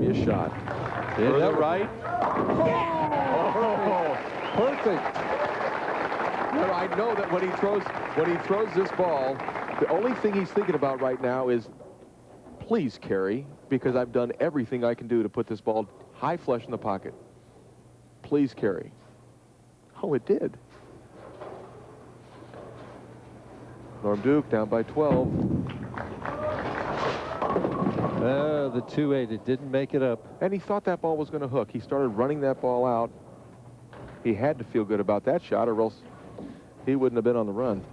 me a shot. Is that right? Oh, perfect. Well, I know that when he throws this ball, the only thing he's thinking about right now is, please carry, because I've done everything I can do to put this ball high flush in the pocket. Please carry. Oh, it did. Norm Duke down by 12. The 2-8, it didn't make it up. And he thought that ball was going to hook. He started running that ball out. He had to feel good about that shot, or else he wouldn't have been on the run.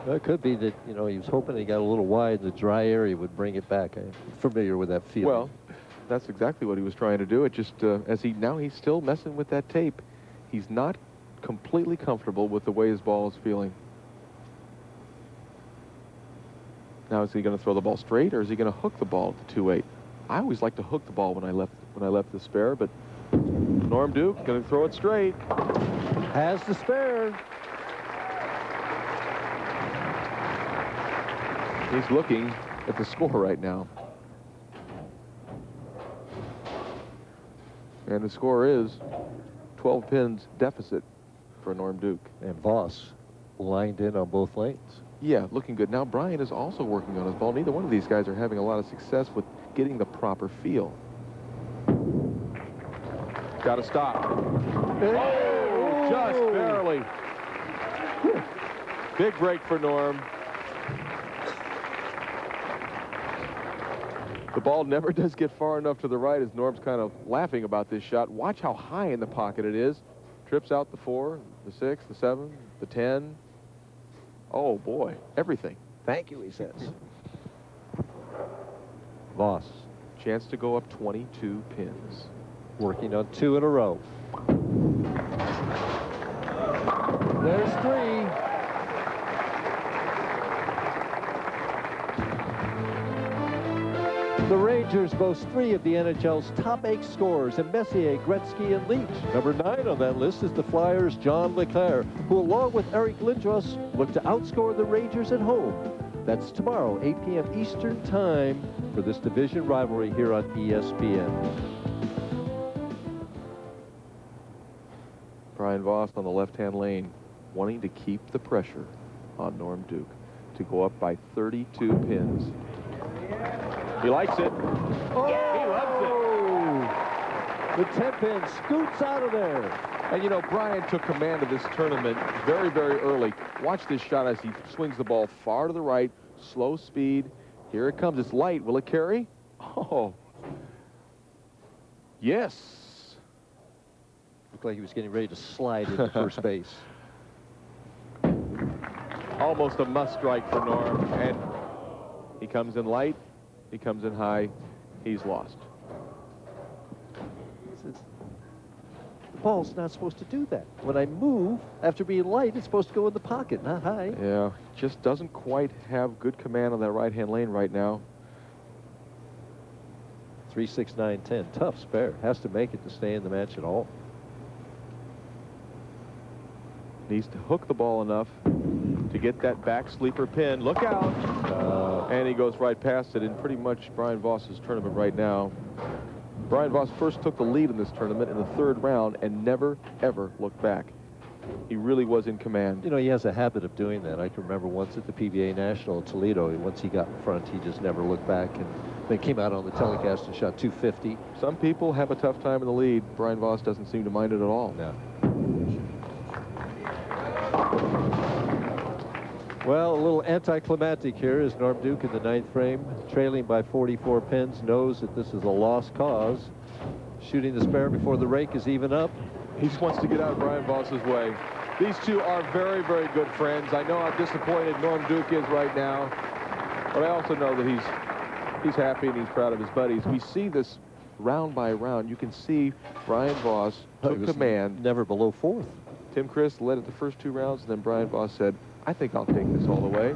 Well, it could be that, you know, he was hoping he got a little wide, the dry area would bring it back. I'm familiar with that feeling. Well, that's exactly what he was trying to do. It just, now he's still messing with that tape. He's not completely comfortable with the way his ball is feeling. Now, is he going to throw the ball straight, or is he going to hook the ball at the 2-8? I always like to hook the ball when I left the spare, but Norm Duke going to throw it straight. Has the spare. He's looking at the score right now. And the score is 12 pins deficit for Norm Duke. And Voss lined in on both lanes. Yeah, looking good. Now Brian is also working on his ball. Neither one of these guys are having a lot of success with getting the proper feel. Got to stop. Oh, just barely. Big break for Norm. The ball never does get far enough to the right as Norm's kind of laughing about this shot. Watch how high in the pocket it is. Trips out the 4, the 6, the 7, the 10. Oh, boy, everything. Thank you, he says. Voss. Chance to go up 22 pins. Working on 2 in a row. There's 3. The Rangers boast 3 of the NHL's top 8 scorers in Messier, Gretzky, and Leach. Number 9 on that list is the Flyers' John LeClair, who along with Eric Lindros look to outscore the Rangers at home. That's tomorrow, 8 p.m. Eastern Time, for this division rivalry here on ESPN. Brian Voss on the left-hand lane, wanting to keep the pressure on Norm Duke to go up by 32 pins. He likes it. Oh! He loves it. The 10-pin scoots out of there. And, you know, Brian took command of this tournament very, very early. Watch this shot as he swings the ball far to the right, slow speed. Here it comes. It's light. Will it carry? Oh. Yes. Looked like he was getting ready to slide into first base. Almost a must strike for Norm. And he comes in light. He comes in high. He's lost. The ball's not supposed to do that. When I move, after being light, it's supposed to go in the pocket, not high. Yeah, just doesn't quite have good command on that right-hand lane right now. 3, 6, 9, 10. Tough spare. Has to make it to stay in the match at all. Needs to hook the ball enough to get that back sleeper pin. Look out! And he goes right past it in pretty much Brian Voss's tournament right now. Brian Voss first took the lead in this tournament in the 3rd round and never, ever looked back. He really was in command. You know, he has a habit of doing that. I can remember once at the PBA National in Toledo, once he got in front, he just never looked back. And they came out on the telecast and shot 250. Some people have a tough time in the lead. Brian Voss doesn't seem to mind it at all. No. Well, a little anticlimactic here as Norm Duke in the 9th frame, trailing by 44 pins, knows that this is a lost cause. Shooting the spare before the rake is even up. He just wants to get out of Brian Voss's way. These two are very, very good friends. I know how disappointed Norm Duke is right now, but I also know that he's happy and he's proud of his buddies. We see this round by round. You can see Brian Voss took command. Never below 4th. Tim Chris led it the first 2 rounds, and then Brian Voss said, I think I'll take this all the way.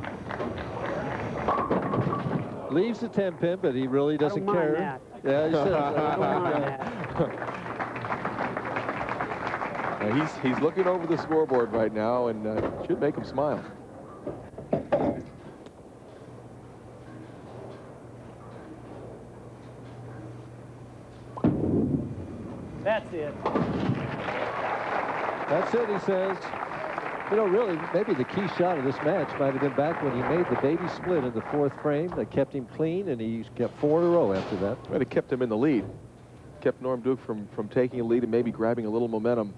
Leaves the 10-pin, but he really doesn't care. That. Yeah, he says, he's looking over the scoreboard right now, and should make him smile. That's it. That's it, he says. You know, really, maybe the key shot of this match might have been back when he made the baby split in the 4th frame that kept him clean, and he kept 4 in a row after that. Well, it kept him in the lead. Kept Norm Duke from taking a lead and maybe grabbing a little momentum.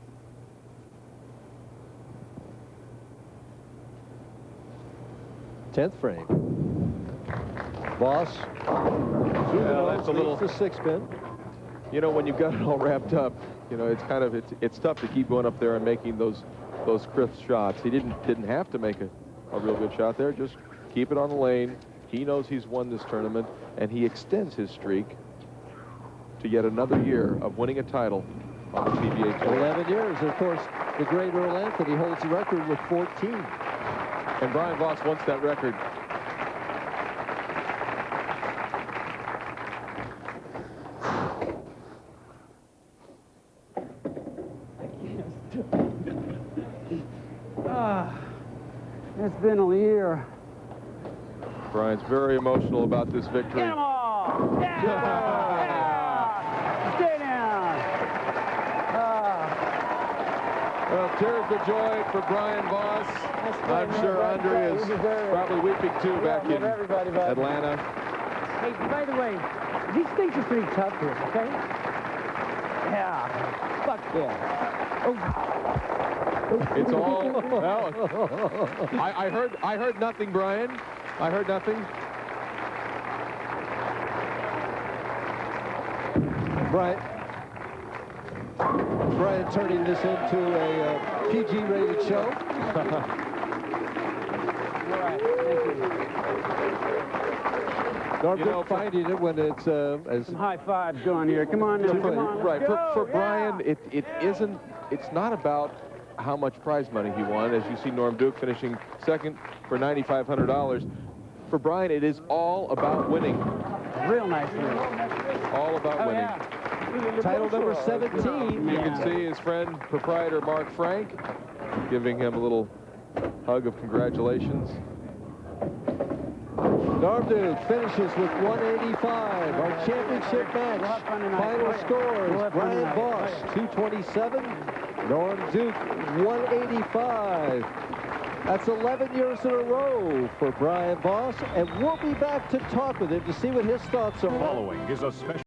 Tenth frame. Voss. That's a little. The 6-pin. You know, when you've got it all wrapped up, you know, it's kind of it's tough to keep going up there and making those crisp shots. He didn't have to make a real good shot there. Just keep it on the lane. He knows he's won this tournament, and he extends his streak to yet another year of winning a title on the PBA Tour. 11 years. And of course, the great Earl Anthony holds the record with 14. And Brian Voss wants that record. It's been a year. Brian's very emotional about this victory. Come on! Yeah! Stay down! Well, tears of joy for Brian Voss. I'm sure Andre is probably weeping too back in Atlanta. Hey, by the way, these things are pretty tough here, okay? Yeah. Fuck yeah. Oh. It's all. Well, I heard nothing, Brian. I heard nothing. Brian turning this into a PG-rated show. All right, thank you. Norm finding it when it's as Some high fives going here. Come on now, come on. Right, Go, for yeah. Brian, it's not about how much prize money he won. As you see Norm Duke finishing second for $9,500. For Brian, it is all about winning. Real nice win. All about winning. Yeah. title number 17. You can see his friend, proprietor Mark Frank, giving him a little hug of congratulations. Norm Duke finishes with 185. Our championship match. Final scores: Brian Voss 227, Norm Duke 185. That's 11 years in a row for Brian Voss, and we'll be back to talk with him to see what his thoughts are. Following is a special